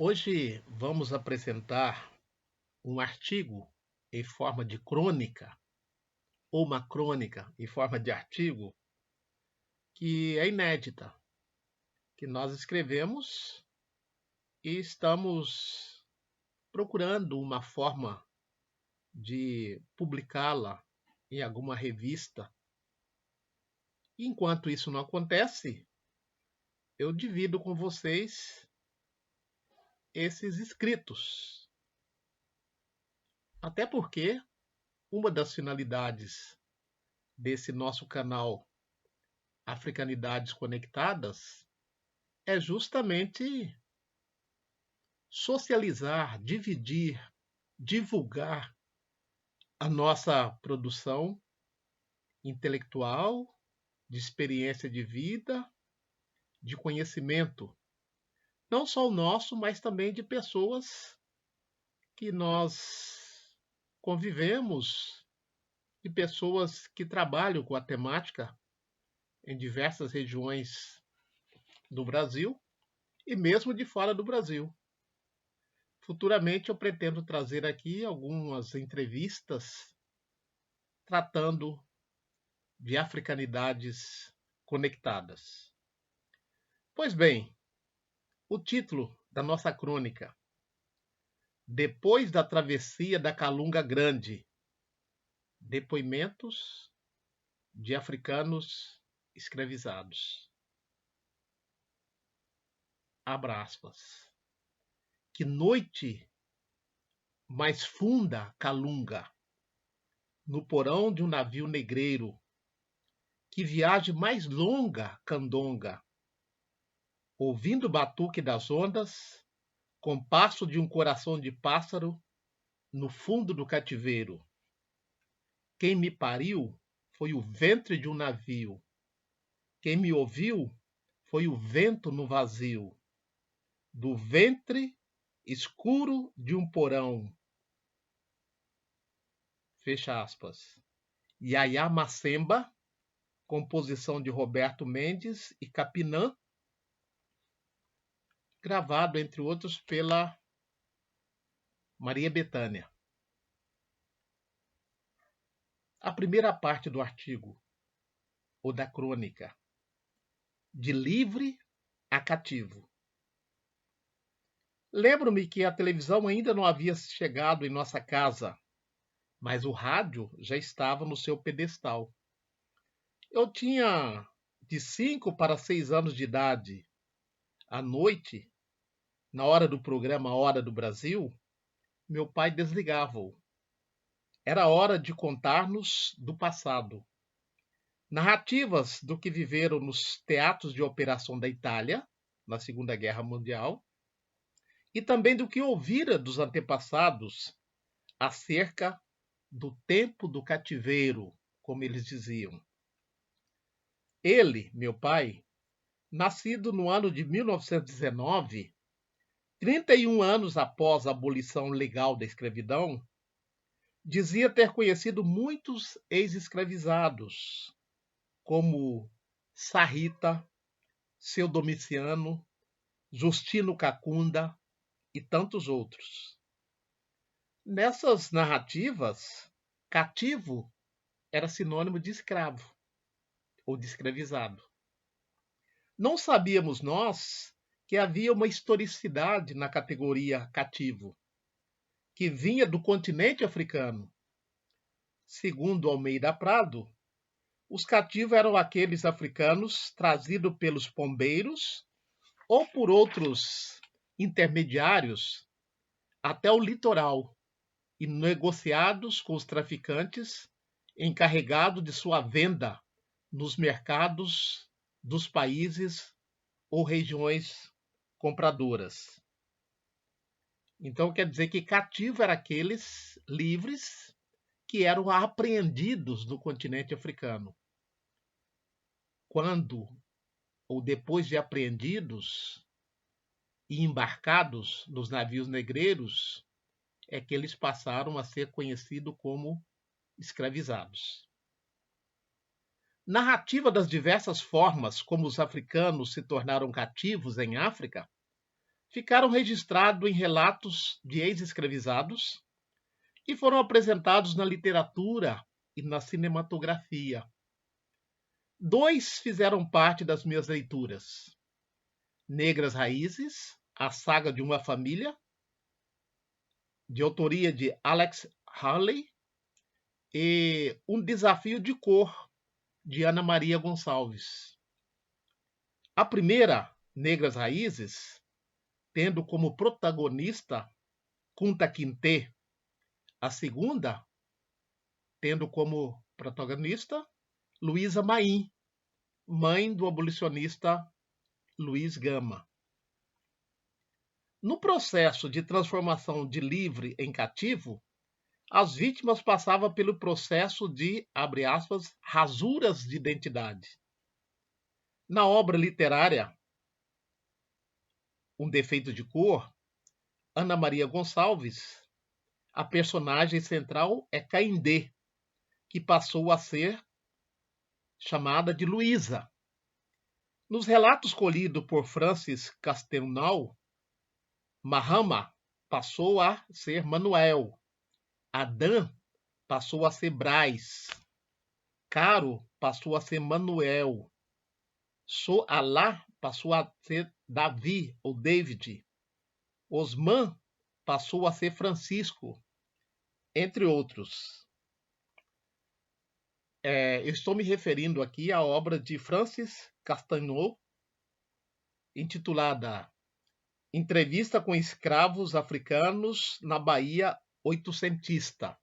Hoje vamos apresentar um artigo em forma de crônica, ou uma crônica em forma de artigo, que é inédita, que nós escrevemos e estamos procurando uma forma de publicá-la em alguma revista. Enquanto isso não acontece, eu divido com vocês esses escritos. Até porque uma das finalidades desse nosso canal Africanidades Conectadas é justamente socializar, dividir, divulgar a nossa produção intelectual, de experiência de vida, de conhecimento, não só o nosso, mas também de pessoas que nós convivemos, de pessoas que trabalham com a temática em diversas regiões do Brasil e mesmo de fora do Brasil. Futuramente eu pretendo trazer aqui algumas entrevistas tratando de africanidades conectadas. Pois bem, o título da nossa crônica: Depois da travessia da Calunga Grande, depoimentos de africanos escravizados. Abra aspas. Que noite mais funda Calunga, no porão de um navio negreiro. Que viagem mais longa, Candonga, ouvindo o batuque das ondas, compasso de um coração de pássaro no fundo do cativeiro. Quem me pariu foi o ventre de um navio. Quem me ouviu foi o vento no vazio. Do ventre escuro de um porão. Fecha aspas. Yaya Macemba, composição de Roberto Mendes e Capinã, gravado, entre outros, pela Maria Bethânia. A primeira parte do artigo, ou da crônica, de livre a cativo. Lembro-me que a televisão ainda não havia chegado em nossa casa, mas o rádio já estava no seu pedestal. Eu tinha de 5 para 6 anos de idade. À noite, na hora do programa Hora do Brasil, meu pai desligava-o. Era hora de contar-nos do passado. Narrativas do que viveram nos teatros de operação da Itália, na Segunda Guerra Mundial, e também do que ouvira dos antepassados acerca do tempo do cativeiro, como eles diziam. Ele, meu pai, nascido no ano de 1919, 31 anos após a abolição legal da escravidão, dizia ter conhecido muitos ex-escravizados, como Sarrita, Seu Domiciano, Justino Cacunda e tantos outros. Nessas narrativas, cativo era sinônimo de escravo ou de escravizado. Não sabíamos nós que havia uma historicidade na categoria cativo, que vinha do continente africano. Segundo Almeida Prado, os cativos eram aqueles africanos trazidos pelos pombeiros ou por outros intermediários até o litoral e negociados com os traficantes encarregados de sua venda nos mercados dos países ou regiões compradoras. Então quer dizer que cativo eram aqueles livres que eram apreendidos no continente africano. Quando ou depois de apreendidos e embarcados nos navios negreiros, é que eles passaram a ser conhecidos como escravizados. Narrativa das diversas formas como os africanos se tornaram cativos em África ficaram registrados em relatos de ex-escravizados e foram apresentados na literatura e na cinematografia. 2 fizeram parte das minhas leituras: Negras Raízes, a saga de uma família, de autoria de Alex Haley, e Um Desafio de Cor, de Ana Maria Gonçalves. A primeira, Negras Raízes, tendo como protagonista Kunta Kinte. A segunda, tendo como protagonista Luísa Maim, mãe do abolicionista Luiz Gama. No processo de transformação de livre em cativo, as vítimas passavam pelo processo de, abre aspas, rasuras de identidade. Na obra literária Um Defeito de Cor, Ana Maria Gonçalves, a personagem central é Caindê, que passou a ser chamada de Luísa. Nos relatos colhidos por Francis Castelnau, Mahama passou a ser Manuel, Adã passou a ser Braz, Caro passou a ser Manuel, Soalá passou a ser Davi ou David, Osman passou a ser Francisco, entre outros. Eu estou me referindo aqui à obra de Francis Castelnau, intitulada Entrevista com Escravos Africanos na Bahia Oitocentista.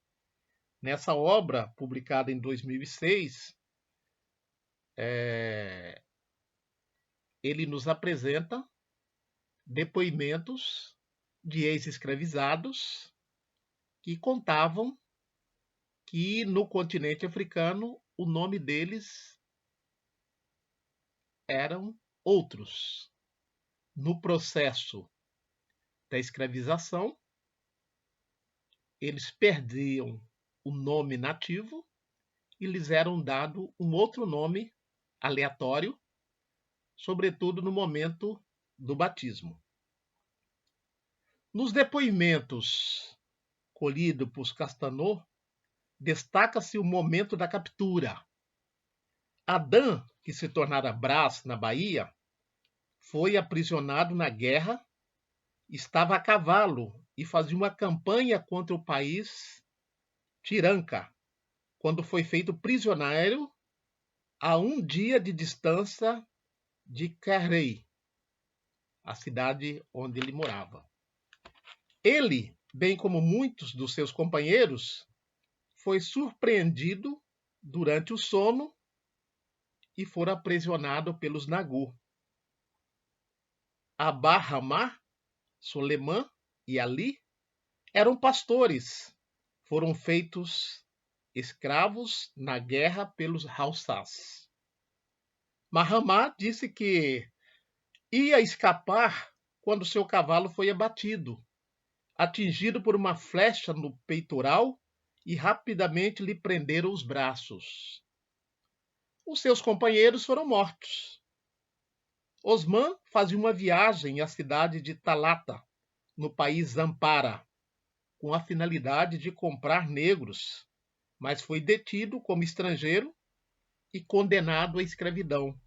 Nessa obra, publicada em 2006, ele nos apresenta depoimentos de ex-escravizados que contavam que no continente africano o nome deles eram outros. No processo da escravização, eles perdiam o nome nativo e lhes era dado um outro nome aleatório, sobretudo no momento do batismo. Nos depoimentos colhidos por Castelnau, destaca-se o momento da captura. Adã, que se tornara Brás na Bahia, foi aprisionado na guerra, estava a cavalo e fazia uma campanha contra o país Tiranca, quando foi feito prisioneiro a 1 dia de distância de Carrei, a cidade onde ele morava. Ele, bem como muitos dos seus companheiros, foi surpreendido durante o sono e foi aprisionado pelos Nagu. Abarramá, Solemã e Ali eram pastores, foram feitos escravos na guerra pelos Haussás. Mahamá disse que ia escapar quando seu cavalo foi abatido, atingido por uma flecha no peitoral e rapidamente lhe prenderam os braços. Os seus companheiros foram mortos. Osman fazia uma viagem à cidade de Talata, no país Zampara, com a finalidade de comprar negros, mas foi detido como estrangeiro e condenado à escravidão.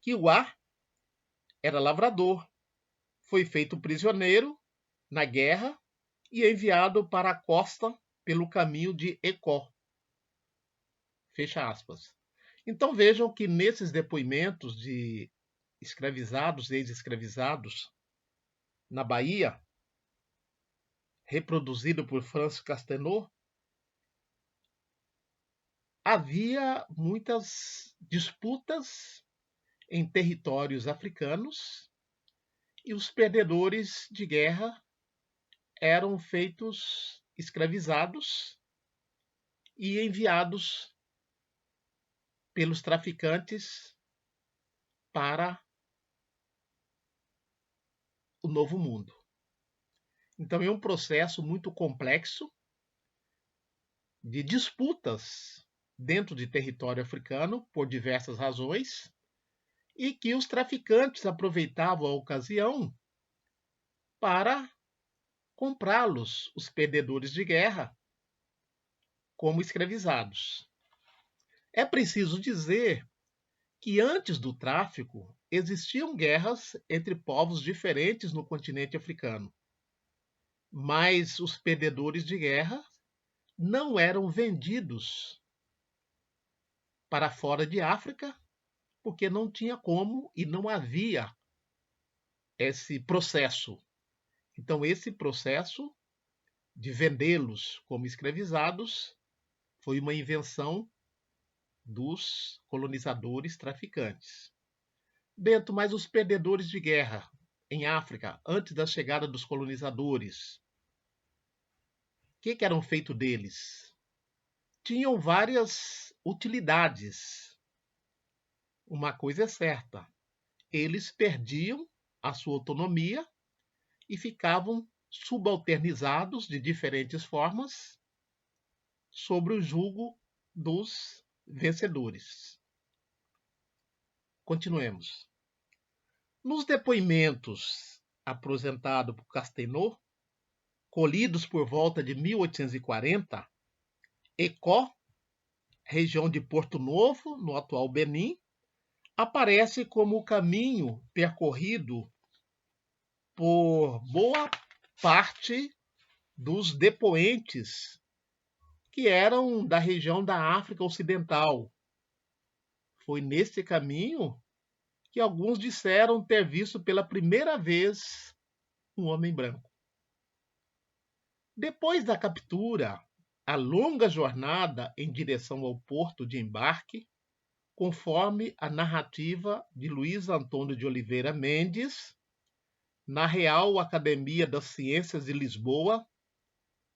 Kiwá era lavrador, foi feito prisioneiro na guerra e enviado para a costa pelo caminho de Ecó. Fecha aspas. Então vejam que nesses depoimentos de escravizados, ex-escravizados, na Bahia, reproduzido por Francis Castelnau, havia muitas disputas em territórios africanos e os perdedores de guerra eram feitos escravizados e enviados pelos traficantes para o Novo Mundo. Então é um processo muito complexo de disputas dentro de território africano por diversas razões e que os traficantes aproveitavam a ocasião para comprá-los, os perdedores de guerra, como escravizados. É preciso dizer que antes do tráfico existiam guerras entre povos diferentes no continente africano, mas os perdedores de guerra não eram vendidos para fora de África, porque não tinha como e não havia esse processo. Então, esse processo de vendê-los como escravizados foi uma invenção dos colonizadores traficantes. Bento, mas os perdedores de guerra em África, antes da chegada dos colonizadores, o que eram feito deles? Tinham várias utilidades. Uma coisa é certa, eles perdiam a sua autonomia e ficavam subalternizados de diferentes formas sobre o jugo dos vencedores. Continuemos. Nos depoimentos apresentados por Castelnau, colhidos por volta de 1840, Ecó, região de Porto Novo, no atual Benin, aparece como o caminho percorrido por boa parte dos depoentes que eram da região da África Ocidental. Foi nesse caminho que alguns disseram ter visto pela primeira vez um homem branco. Depois da captura, a longa jornada em direção ao porto de embarque, conforme a narrativa de Luiz Antônio de Oliveira Mendes, na Real Academia das Ciências de Lisboa,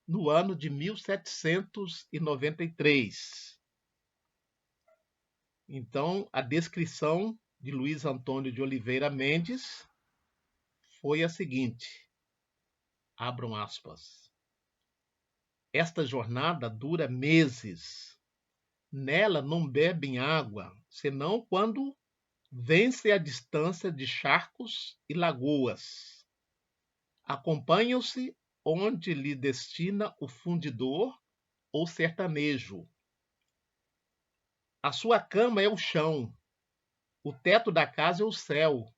no ano de 1793. Então, a descrição de Luiz Antônio de Oliveira Mendes foi a seguinte, abram aspas. Esta jornada dura meses. Nela não bebem água, senão quando vence a distância de charcos e lagoas. Acompanham-se onde lhe destina o fundidor ou sertanejo. A sua cama é o chão, o teto da casa é o céu,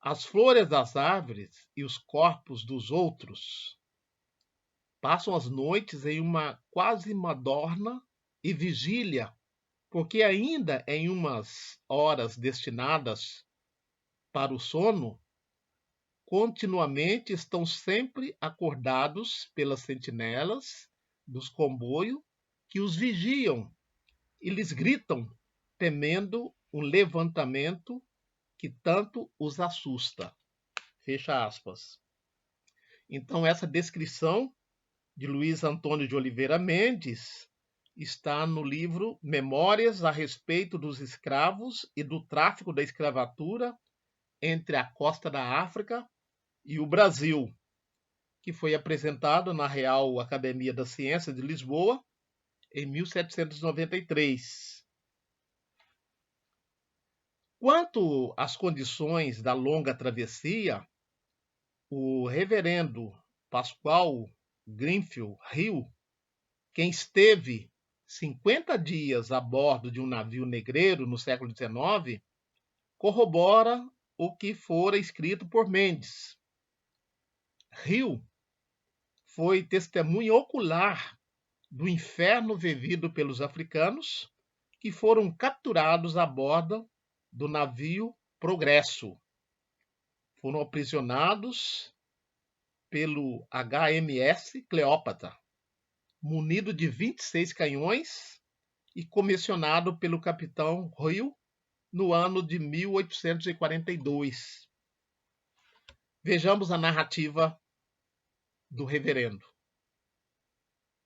as flores das árvores e os corpos dos outros. Passam as noites em uma quase madorna e vigília, porque ainda em umas horas destinadas para o sono, continuamente estão sempre acordados pelas sentinelas dos comboios que os vigiam e lhes gritam, temendo um levantamento que tanto os assusta. Fecha aspas. Então, essa descrição de Luiz Antônio de Oliveira Mendes está no livro Memórias a respeito dos escravos e do tráfico da escravatura entre a costa da África e o Brasil, que foi apresentado na Real Academia das Ciências de Lisboa em 1793. Quanto às condições da longa travessia, o reverendo Pascoal Grenfell Hill, quem esteve 50 dias a bordo de um navio negreiro no século XIX, corrobora o que fora escrito por Mendes. Hill foi testemunha ocular do inferno vivido pelos africanos que foram capturados a bordo do navio Progresso. Foram aprisionados pelo HMS Cleópatra, munido de 26 canhões e comissionado pelo capitão Hill no ano de 1842. Vejamos a narrativa do reverendo.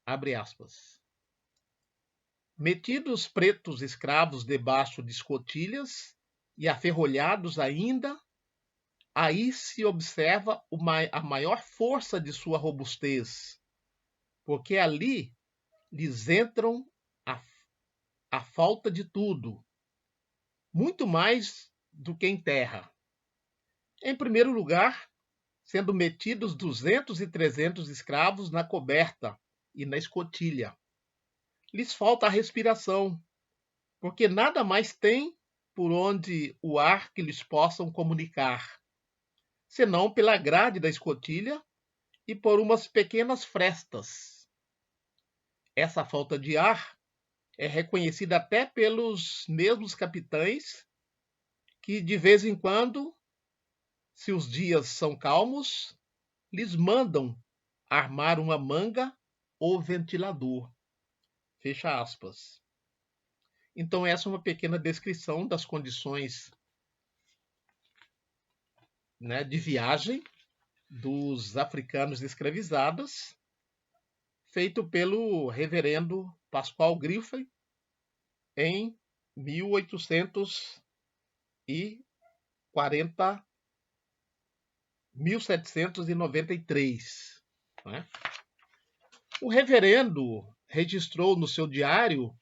Abre aspas. Metidos pretos escravos debaixo de escotilhas e aferrolhados ainda, aí se observa a maior força de sua robustez, porque ali lhes entram a falta de tudo, muito mais do que em terra. Em primeiro lugar, sendo metidos 200 e 300 escravos na coberta e na escotilha. Lhes falta a respiração, porque nada mais tem por onde o ar que lhes possam comunicar, senão pela grade da escotilha e por umas pequenas frestas. Essa falta de ar é reconhecida até pelos mesmos capitães que, de vez em quando, se os dias são calmos, lhes mandam armar uma manga ou ventilador. Fecha aspas. Então, essa é uma pequena descrição das condições, né, de viagem dos africanos escravizados, feito pelo reverendo Pascoal Griffin em 1793. Né? O reverendo registrou no seu diário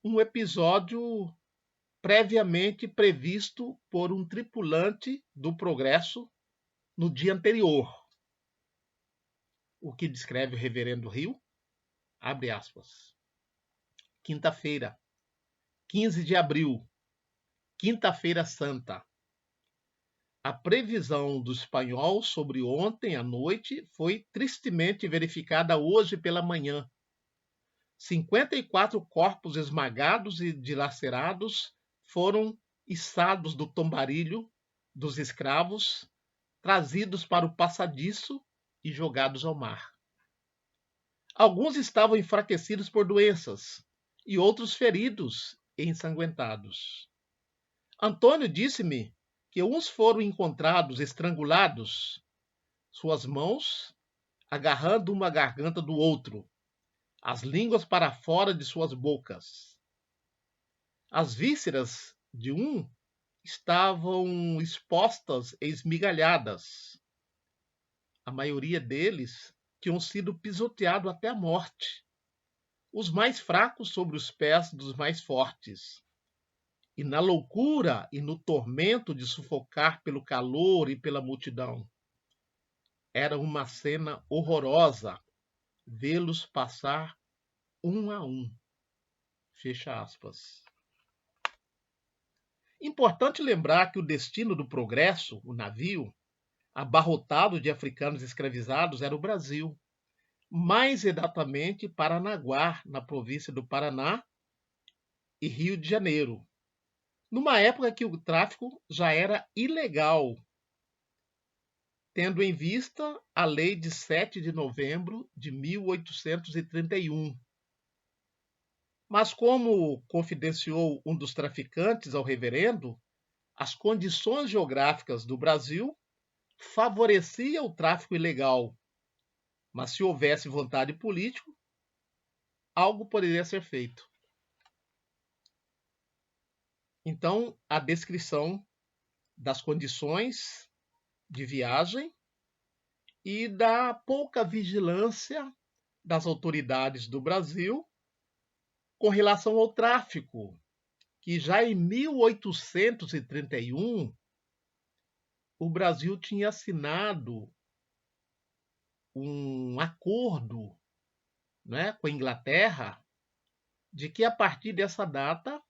um episódio previamente previsto por um tripulante do Progresso no dia anterior. O que descreve o reverendo Hill, abre aspas. Quinta-feira, 15 de abril, quinta-feira santa. A previsão do espanhol sobre ontem à noite foi tristemente verificada hoje pela manhã. 54 corpos esmagados e dilacerados foram içados do tombarilho dos escravos, trazidos para o passadiço e jogados ao mar. Alguns estavam enfraquecidos por doenças e outros feridos e ensanguentados. Antônio disse-me que uns foram encontrados estrangulados, suas mãos agarrando uma garganta do outro, as línguas para fora de suas bocas. As vísceras de um estavam expostas e esmigalhadas. A maioria deles tinham sido pisoteados até a morte, os mais fracos sobre os pés dos mais fortes. E na loucura e no tormento de sufocar pelo calor e pela multidão. Era uma cena horrorosa vê-los passar um a um. Fecha aspas. Importante lembrar que o destino do Progresso, o navio, abarrotado de africanos escravizados, era o Brasil, mais exatamente Paranaguá, na província do Paraná, e Rio de Janeiro, numa época que o tráfico já era ilegal, tendo em vista a Lei de 7 de novembro de 1831. Mas, como confidenciou um dos traficantes ao reverendo, as condições geográficas do Brasil favoreciam o tráfico ilegal, mas se houvesse vontade política, algo poderia ser feito. Então, a descrição das condições de viagem e da pouca vigilância das autoridades do Brasil com relação ao tráfico, que já em 1831 o Brasil tinha assinado um acordo, né, com a Inglaterra, de que a partir dessa data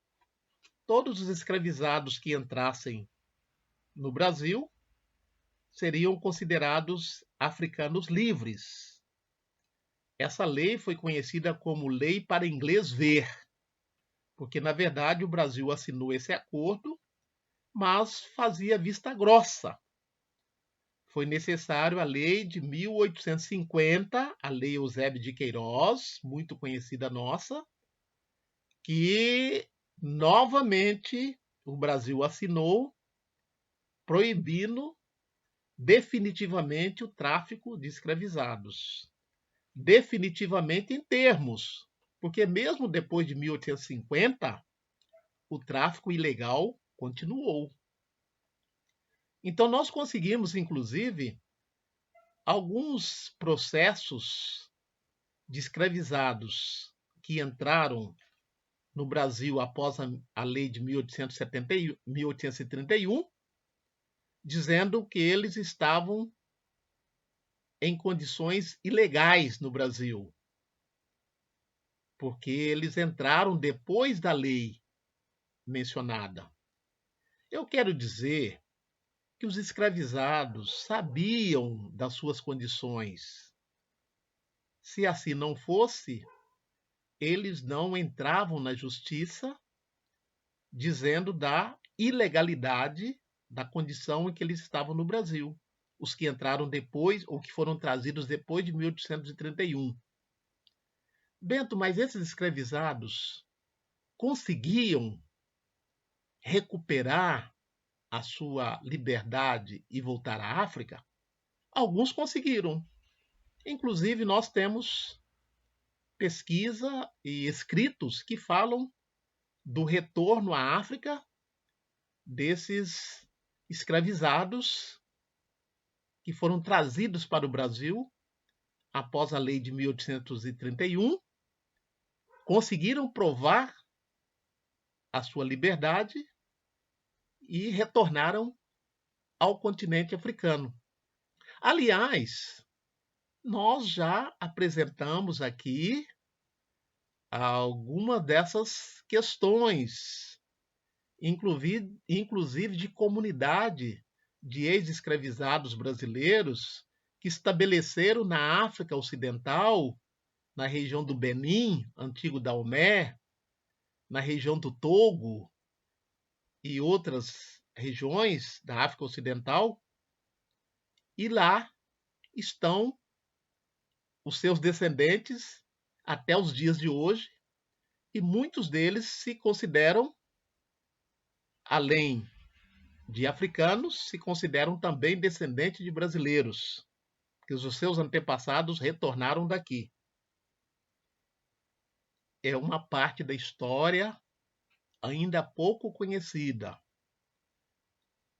todos os escravizados que entrassem no Brasil seriam considerados africanos livres. Essa lei foi conhecida como Lei para Inglês Ver, porque, na verdade, o Brasil assinou esse acordo, mas fazia vista grossa. Foi necessário a Lei de 1850, a Lei Eusébio de Queiroz, muito conhecida nossa, que novamente o Brasil assinou, proibindo definitivamente o tráfico de escravizados. Definitivamente em termos, porque mesmo depois de 1850, o tráfico ilegal continuou. Então nós conseguimos, inclusive, alguns processos de escravizados que entraram no Brasil após a lei de 1831, dizendo que eles estavam em condições ilegais no Brasil, porque eles entraram depois da lei mencionada. Eu quero dizer que os escravizados sabiam das suas condições. Se assim não fosse, eles não entravam na justiça dizendo da ilegalidade da condição em que eles estavam no Brasil. Os que entraram depois ou que foram trazidos depois de 1831. Bento, mas esses escravizados conseguiam recuperar a sua liberdade e voltar à África? Alguns conseguiram. Inclusive, nós temos pesquisa e escritos que falam do retorno à África desses escravizados que foram trazidos para o Brasil após a lei de 1831, conseguiram provar a sua liberdade e retornaram ao continente africano. Aliás, nós já apresentamos aqui algumas dessas questões, inclusive de comunidade de ex-escravizados brasileiros que estabeleceram na África Ocidental, na região do Benin, antigo Daomé, na região do Togo e outras regiões da África Ocidental, e lá estão os seus descendentes até os dias de hoje, e muitos deles se consideram, além de africanos, se consideram também descendentes de brasileiros, que os seus antepassados retornaram daqui. É uma parte da história ainda pouco conhecida.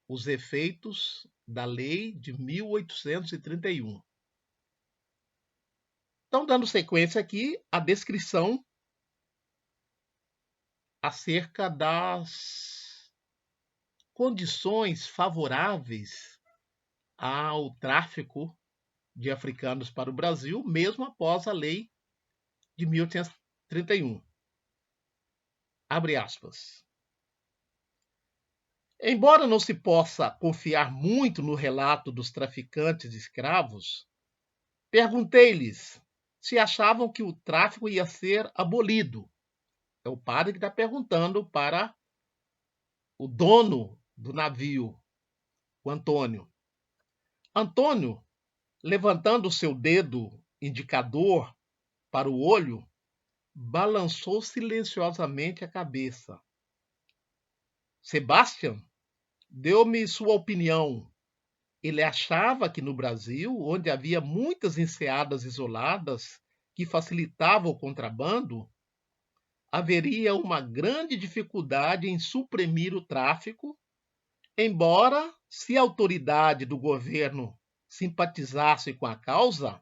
Os efeitos da lei de 1831. Então, dando sequência aqui, a descrição acerca das condições favoráveis ao tráfico de africanos para o Brasil, mesmo após a lei de 1831. Abre aspas. Embora não se possa confiar muito no relato dos traficantes de escravos, perguntei-lhes se achavam que o tráfico ia ser abolido. É o padre que está perguntando para o dono do navio, o Antônio. Antônio, levantando o seu dedo indicador para o olho, balançou silenciosamente a cabeça. Sebastian deu-me sua opinião. Ele achava que no Brasil, onde havia muitas enseadas isoladas que facilitavam o contrabando, haveria uma grande dificuldade em suprimir o tráfico, embora, se a autoridade do governo simpatizasse com a causa,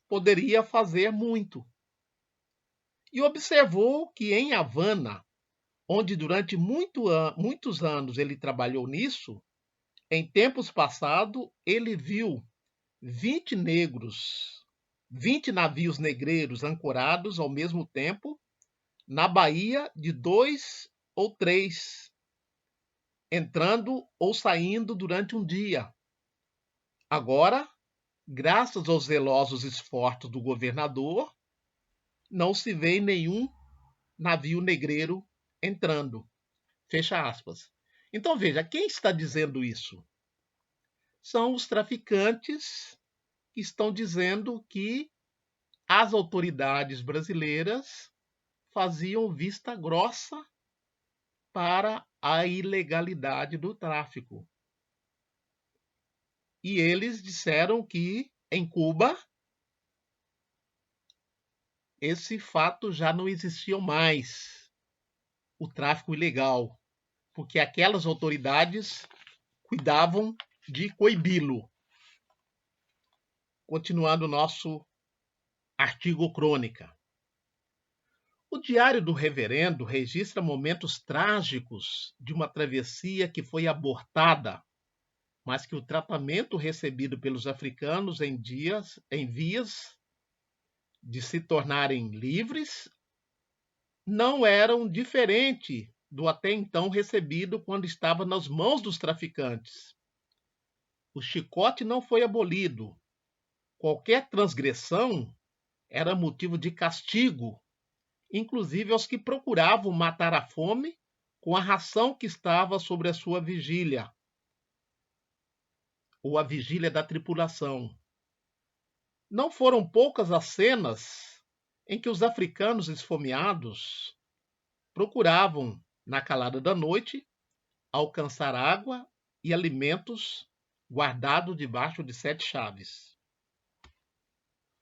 poderia fazer muito. E observou que em Havana, onde durante muitos anos ele trabalhou nisso, em tempos passados ele viu 20 negros, 20 navios negreiros ancorados ao mesmo tempo na baía de 2 ou 3, entrando ou saindo durante um dia. Agora, graças aos zelosos esforços do governador, não se vê nenhum navio negreiro entrando. Fecha aspas. Então veja, quem está dizendo isso? São os traficantes que estão dizendo que as autoridades brasileiras faziam vista grossa para a ilegalidade do tráfico. E eles disseram que em Cuba esse fato já não existia mais, o tráfico ilegal, porque aquelas autoridades cuidavam de coibi-lo. Continuando o nosso artigo crônica. O Diário do Reverendo registra momentos trágicos de uma travessia que foi abortada mas que o tratamento recebido pelos africanos em vias de se tornarem livres não eram diferente do até então recebido quando estava nas mãos dos traficantes. O chicote não foi abolido. Qualquer transgressão era motivo de castigo, inclusive aos que procuravam matar a fome com a ração que estava sobre a sua vigília, ou a vigília da tripulação. Não foram poucas as cenas em que os africanos esfomeados procuravam, na calada da noite, alcançar água e alimentos guardados debaixo de 7 chaves.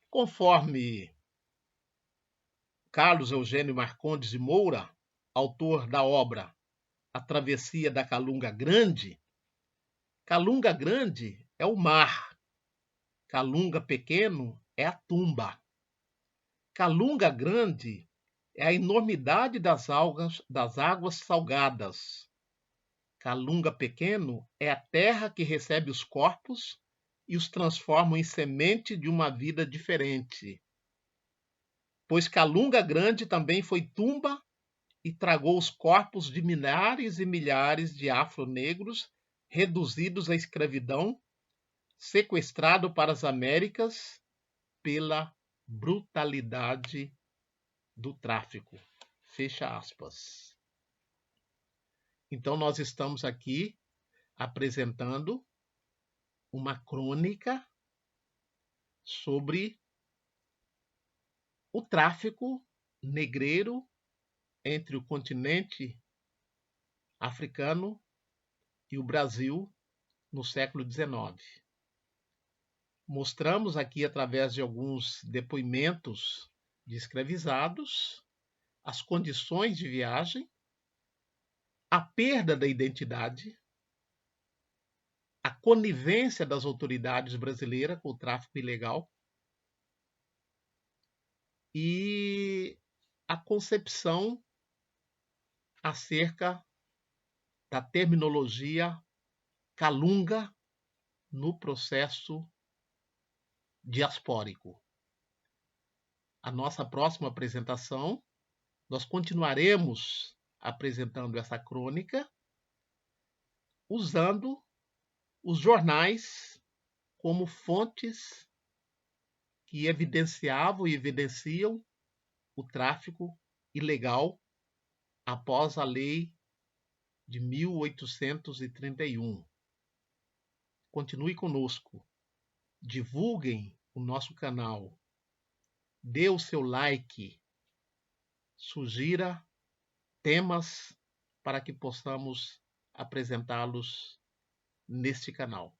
Conforme Carlos Eugênio Marcondes de Moura, autor da obra A Travessia da Calunga Grande, Calunga Grande é o mar, Calunga Pequeno é a tumba. Calunga Grande é a enormidade das águas salgadas. Calunga Pequeno é a terra que recebe os corpos e os transforma em semente de uma vida diferente. Pois Calunga Grande também foi tumba e tragou os corpos de milhares e milhares de afro-negros reduzidos à escravidão, sequestrados para as Américas pela brutalidade do tráfico. Fecha aspas. Então, nós estamos aqui apresentando uma crônica sobre o tráfico negreiro entre o continente africano e o Brasil no século XIX. Mostramos aqui, através de alguns depoimentos de escravizados, as condições de viagem, a perda da identidade, a conivência das autoridades brasileiras com o tráfico ilegal e a concepção acerca da terminologia calunga no processo diaspórico. A nossa próxima apresentação, nós continuaremos apresentando essa crônica usando os jornais como fontes que evidenciavam e evidenciam o tráfico ilegal após a lei de 1831. Continue conosco, divulguem o nosso canal, dê o seu like, sugira temas para que possamos apresentá-los neste canal.